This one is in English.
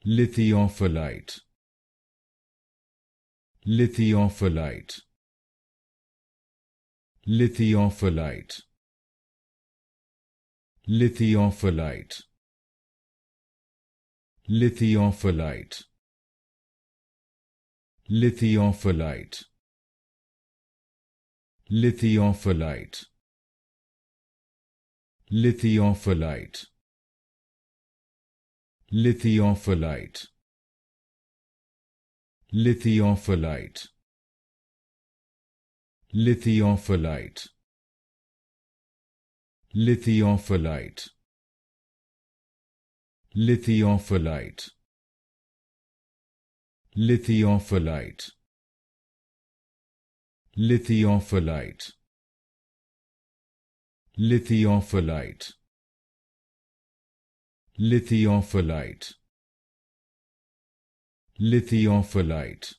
Lithiophilite. Lithiophilite. Lithiophilite. Lithiophilite. Lithiophilite. Lithiophilite. Lithiophilite. Lithiophilite. Lithiophilite. Lithiophilite. Lithiophilite. Lithiophilite. Lithiophilite. Lithiophilite. Lithiophilite. Lithiophilite. Lithiophilite. Lithiophilite.